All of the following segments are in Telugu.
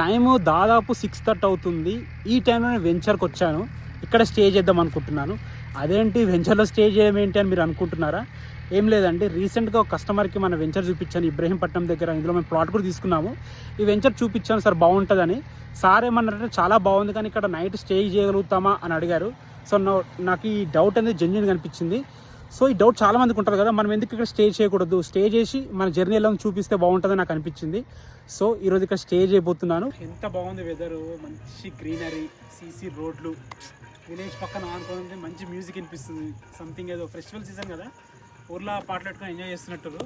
టైము దాదాపు 6:30 అవుతుంది. ఈ టైంలో నేను వెంచర్కి వచ్చాను. ఇక్కడ స్టే చేద్దాం అనుకుంటున్నాను. అదేంటి వెంచర్లో స్టే చేయడం ఏంటి అని మీరు అనుకుంటున్నారా? ఏం లేదండి, రీసెంట్గా ఒక కస్టమర్కి మన వెంచర్ చూపించాను ఇబ్రహీంపట్నం దగ్గర. ఇందులో మేము ప్లాట్ కూడా తీసుకున్నాము. ఈ వెంచర్ చూపించాను సార్, బాగుంటుందని. సార్ ఏమన్నారంటే చాలా బాగుంది కానీ ఇక్కడ నైట్ స్టే చేయగలుగుతామా అని అడిగారు. సో నాకు ఈ డౌట్ అనేది జెన్యూన్గా అనిపించింది. సో ఈ డౌట్ చాలా మందికి ఉంటుంది కదా, మనం ఎందుకు ఇక్కడ స్టే చేయకూడదు, స్టే చేసి మన జర్నీ ఎలా చూపిస్తే బాగుంటుందని నాకు అనిపించింది. సో ఈరోజు ఇక్కడ స్టే చేయబోతున్నాను. ఎంత బాగుంది వెదరు, మంచి గ్రీనరీ, సీసీ రోడ్లు, విలేజ్ పక్కన ఆనుకోవడం, మంచి మ్యూజిక్ వినిపిస్తుంది. సంథింగ్ ఏదో ఫెస్టివల్ సీజన్ కదా, ఊర్లో పాటలు పెట్టుకొని ఎంజాయ్ చేస్తున్నట్టు.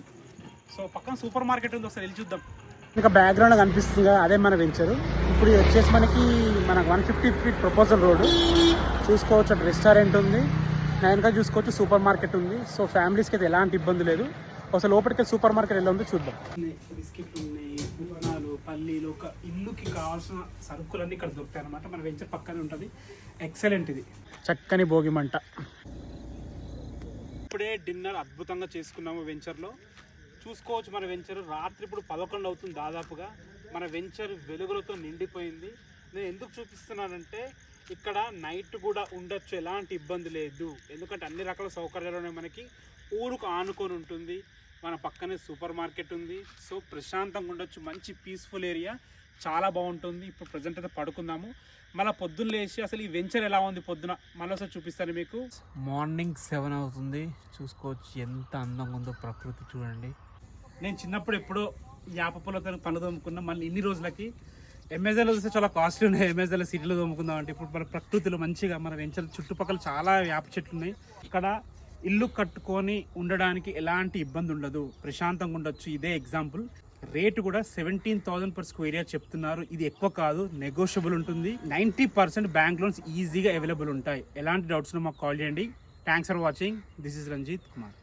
సో పక్కన సూపర్ మార్కెట్ ఉంది, ఒకసారి వెళ్ళి చూద్దాం. ఇంకా బ్యాక్గ్రౌండ్ కనిపిస్తుంది కదా, అదే మన వెంచరు. ఇప్పుడు వచ్చేసి మనకి 150 ఫీట్ ప్రపోజల్ రోడ్డు చూసుకోవచ్చు. అటు రెస్టారెంట్ ఉంది, వెనక చూసుకోవచ్చు సూపర్ మార్కెట్ ఉంది. సో ఫ్యామిలీస్కి అయితే ఎలాంటి ఇబ్బంది లేదు. అసలు లోపలికి సూపర్ మార్కెట్ ఎలా ఉందో చూద్దాం. బిస్కెట్లు ఉన్నాయి, పుట్నాలు, పల్లీలు, ఒక ఇల్లుకి కావాల్సిన సరుకులన్నీ ఇక్కడ దొరుకుతాయి అనమాట. మన వెంచర్ పక్కనే ఉంటుంది. ఎక్సలెంట్, ఇది చక్కని భోగి మంట. ఇప్పుడే డిన్నర్ అద్భుతంగా చేసుకున్నాము వెంచర్లో. చూసుకోవచ్చు మన వెంచర్ రాత్రి ఇప్పుడు 11 అవుతుంది దాదాపుగా. మన వెంచర్ వెలుగులతో నిండిపోయింది. నేను ఎందుకు చూపిస్తున్నానంటే ఇక్కడ నైట్ కూడా ఉండొచ్చు, ఎలాంటి ఇబ్బంది లేదు. ఎందుకంటే అన్ని రకాల సౌకర్యాలు ఉన్నాయి మనకి. ఊరుకు ఆనుకొని ఉంటుంది, మన పక్కనే సూపర్ మార్కెట్ ఉంది. సో ప్రశాంతంగా ఉండొచ్చు, మంచి పీస్ఫుల్ ఏరియా, చాలా బాగుంటుంది. ఇప్పుడు ప్రజెంట్ అయితే పడుకుందాము. మళ్ళీ పొద్దున్న లేచి అసలు ఈ వెంచర్ ఎలా ఉంది పొద్దున మళ్ళీ ఒకసారి చూపిస్తాను మీకు. మార్నింగ్ 7 అవుతుంది. చూసుకోవచ్చు ఎంత అందంగా ఉందో ప్రకృతి, చూడండి. నేను చిన్నప్పుడు ఎప్పుడో యాప పూలతో పనులు తోముకున్నా. మళ్ళీ ఇన్ని రోజులకి అమెజాన్లో చూస్తే చాలా కాస్ట్లీ ఉన్నాయి. అమెజాన్లో సిటీలో తోముకుందాం అంటే ఇప్పుడు మన ప్రకృతిలో మంచిగా మన వెంచర్ చుట్టుపక్కల చాలా వేప చెట్లు ఉన్నాయి. ఇక్కడ ఇల్లు కట్టుకొని ఉండడానికి ఎలాంటి ఇబ్బంది ఉండదు, ప్రశాంతంగా ఉండొచ్చు. ఇదే ఎగ్జాంపుల్. రేటు కూడా 17,000 per square year చెప్తున్నారు. ఇది ఎక్కువ కాదు, నెగోషియబుల్ ఉంటుంది. 90% బ్యాంక్ లోన్స్ ఈజీగా అవైలబుల్ ఉంటాయి. ఎలాంటి డౌట్స్ మాకు కాల్ చేయండి. Thanks for watching. This is Ranjith Kumar.